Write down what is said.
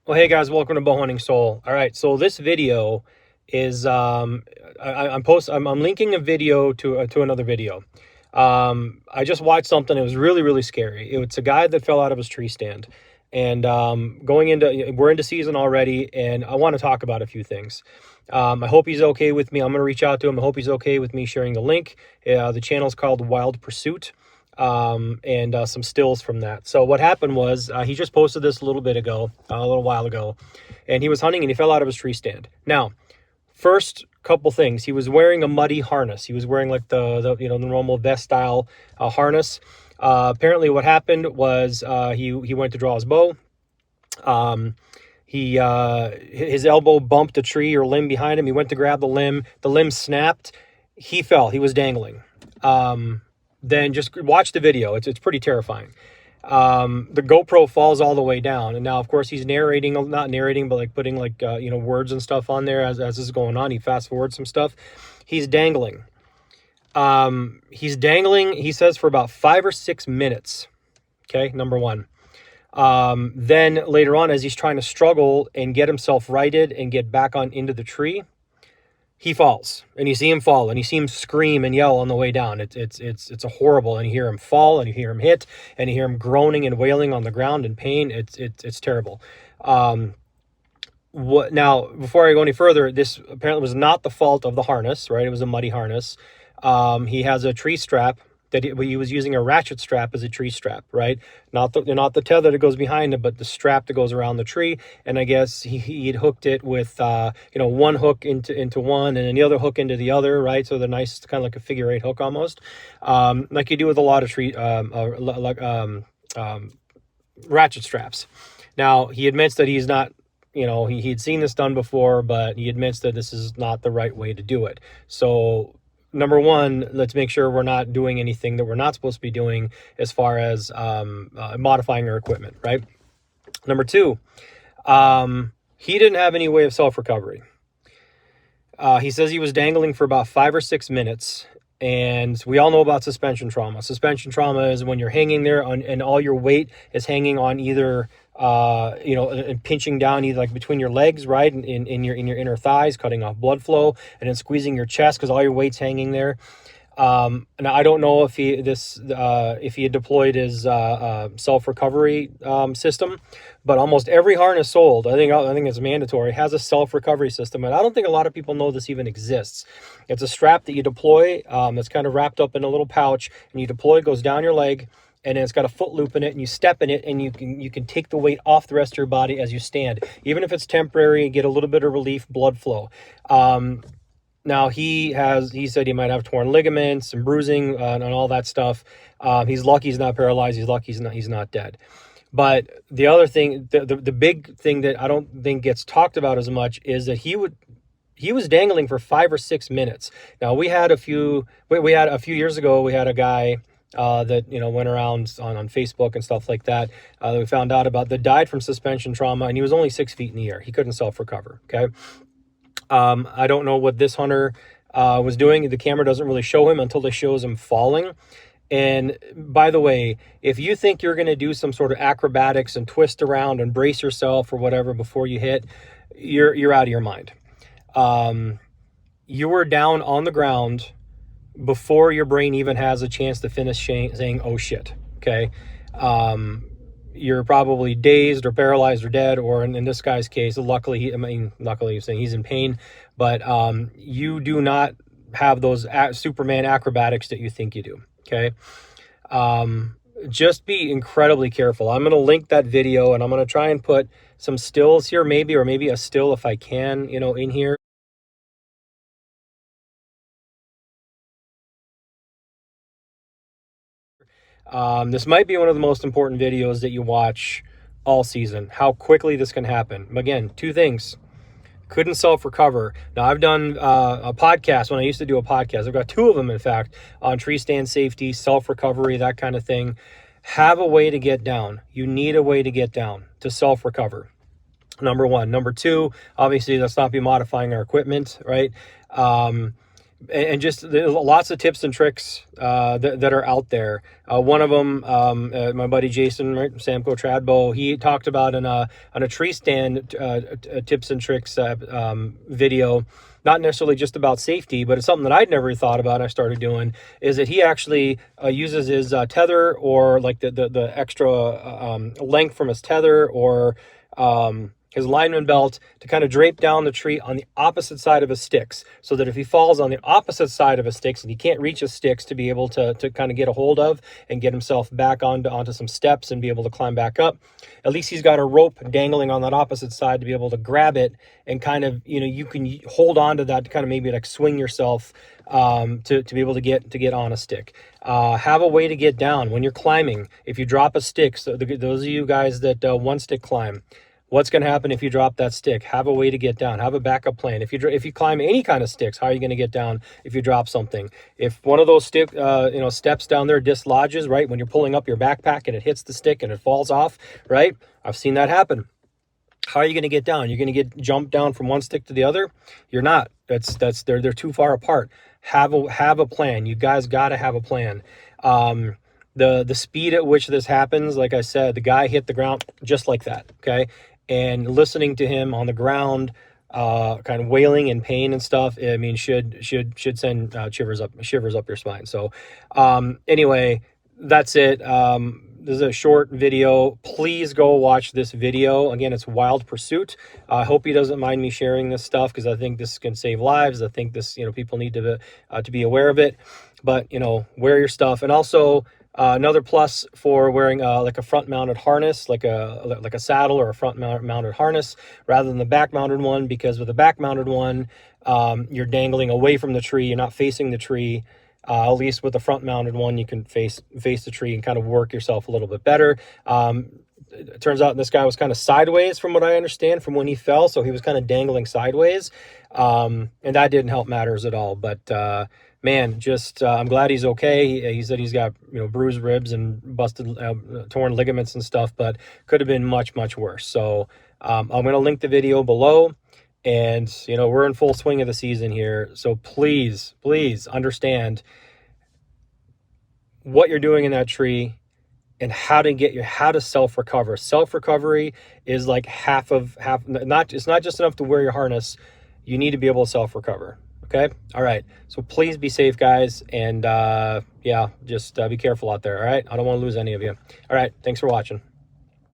Well, hey guys, welcome to Bowhunting Soul. All right, so this video is I'm linking a video to another video. I just watched something. It was really scary. It's a guy that fell out of his tree stand, and we're into season already, and I want to talk about a few things. I hope he's okay with me. I'm going to reach out to him. I hope he's okay with me sharing the link. The channel's called Wild Pursuit. And some stills from that. So what happened was he just posted this a little while ago, and he was hunting and he fell out of his tree stand. Now, first couple things, he was wearing a muddy harness. He was wearing like the normal vest style harness. Apparently what happened was he went to draw his bow. His elbow bumped a tree or limb behind him. He went to grab the limb snapped. He fell. He was dangling. Then just watch the video. It's pretty terrifying. The GoPro falls all the way down, and now of course he's not narrating, but like putting like words and stuff on there as this is going on. He fast forwards some stuff. He's dangling. He says, for about 5 or 6 minutes. Okay, number one. Then later on, as he's trying to struggle and get himself righted and get back on into the tree, he falls, and you see him fall, and you see him scream and yell on the way down. It's a horrible, and you hear him fall, and you hear him hit, and you hear him groaning and wailing on the ground in pain. It's terrible. Now, before I go any further, this apparently was not the fault of the harness, right? It was a muddy harness. He has a tree strap that he was using a ratchet strap as a tree strap, right? Not the tether that goes behind it, but the strap that goes around the tree. And I guess he'd hooked it with one hook into one and then the other hook into the other, right? So they're nice, kind of like a figure eight hook almost, like you do with a lot of ratchet straps. Now he admits that he's not. He'd seen this done before, but he admits that this is not the right way to do it. So number one, let's make sure we're not doing anything that we're not supposed to be doing as far as modifying our equipment, right? Number two, he didn't have any way of self-recovery. He says he was dangling for about 5 or 6 minutes, and we all know about suspension trauma. Suspension trauma is when you're hanging there and all your weight is hanging on either and pinching down either like between your legs, right, in your inner thighs, cutting off blood flow, and then squeezing your chest because all your weight's hanging there. And I don't know if he had deployed his self-recovery system, but almost every harness sold, I think it's mandatory, has a self-recovery system, and I don't think a lot of people know this even exists. It's a strap that you deploy that's kind of wrapped up in a little pouch, and you deploy, it goes down your leg, and then it's got a foot loop in it, and you step in it, and you can take the weight off the rest of your body as you stand. Even if it's temporary, you get a little bit of relief, blood flow. Now he said he might have torn ligaments and bruising and all that stuff. He's lucky he's not paralyzed. He's lucky he's not dead. But the other thing, the big thing that I don't think gets talked about as much is that he was dangling for 5 or 6 minutes. Now we had a few years ago, we had a guy that went around on Facebook and stuff like that that we found out about, that died from suspension trauma, and he was only 6 feet in the air. He couldn't self-recover. Okay. I don't know what this hunter was doing. The camera doesn't really show him until it shows him falling. And by the way, if you think you're going to do some sort of acrobatics and twist around and brace yourself or whatever before you hit, you're out of your mind. You were down on the ground before your brain even has a chance to finish saying, oh shit. Okay. You're probably dazed or paralyzed or dead, or in this guy's case, luckily he's saying he's in pain, but you do not have those Superman acrobatics that you think you do. Okay. Just be incredibly careful. I'm going to link that video, and I'm going to try and put some stills here, maybe a still if I can, in here. This might be one of the most important videos that you watch all season, how quickly this can happen. Again, 2 things. Couldn't self-recover. Now, I've done a podcast when I used to do a podcast. I've got 2 of them, in fact, on tree stand safety, self-recovery, that kind of thing. Have a way to get down. You need a way to get down to self-recover. Number 1. Number 2, obviously, let's not be modifying our equipment, right? and just there's lots of tips and tricks that are out there. One of them, my buddy Jason, right, Samco Tradbo, he talked about on a tree stand tips and tricks video. Not necessarily just about safety, but it's something that I'd never thought about. I started doing is that he actually uses his tether, or like the extra length from his tether, or his lineman belt, to kind of drape down the tree on the opposite side of his sticks, so that if he falls on the opposite side of his sticks and he can't reach his sticks to be able to kind of get a hold of and get himself back onto some steps and be able to climb back up, at least he's got a rope dangling on that opposite side to be able to grab it and kind of, you can hold on to that to kind of maybe like swing yourself to be able to get on a stick. Have a way to get down when you're climbing. If you drop a stick, so those of you guys that one stick climb, what's going to happen if you drop that stick? Have a way to get down. Have a backup plan. If you climb any kind of sticks, how are you going to get down if you drop something? If one of those steps down there dislodges, right, when you're pulling up your backpack and it hits the stick and it falls off, right? I've seen that happen. How are you going to get down? You're going to get jumped down from one stick to the other? You're not. They're too far apart. Have a plan. You guys got to have a plan. The speed at which this happens, like I said, the guy hit the ground just like that. Okay. And listening to him on the ground, kind of wailing in pain and stuff, I mean, should send shivers up your spine. So, anyway, that's it. This is a short video. Please go watch this video. Again, it's Wild Pursuit. I hope he doesn't mind me sharing this stuff, because I think this can save lives. I think this, people need to be aware of it. But, wear your stuff. And also, another plus for wearing like a front-mounted harness, like a saddle or a front-mounted harness, rather than the back-mounted one, because with the back-mounted one, you're dangling away from the tree. You're not facing the tree. At least with the front-mounted one, you can face the tree and kind of work yourself a little bit better. It turns out this guy was kind of sideways, from what I understand, from when he fell, so he was kind of dangling sideways, and that didn't help matters at all. But man, just I'm glad he's okay. He said he's got bruised ribs and busted, torn ligaments and stuff, but could have been much worse. So I'm going to link the video below. And, we're in full swing of the season here. So please understand what you're doing in that tree and how to self-recover. Self-recovery is like half. It's not just enough to wear your harness. You need to be able to self-recover. Okay. All right. So please be safe, guys. And, just be careful out there. All right. I don't want to lose any of you. All right. Thanks for watching.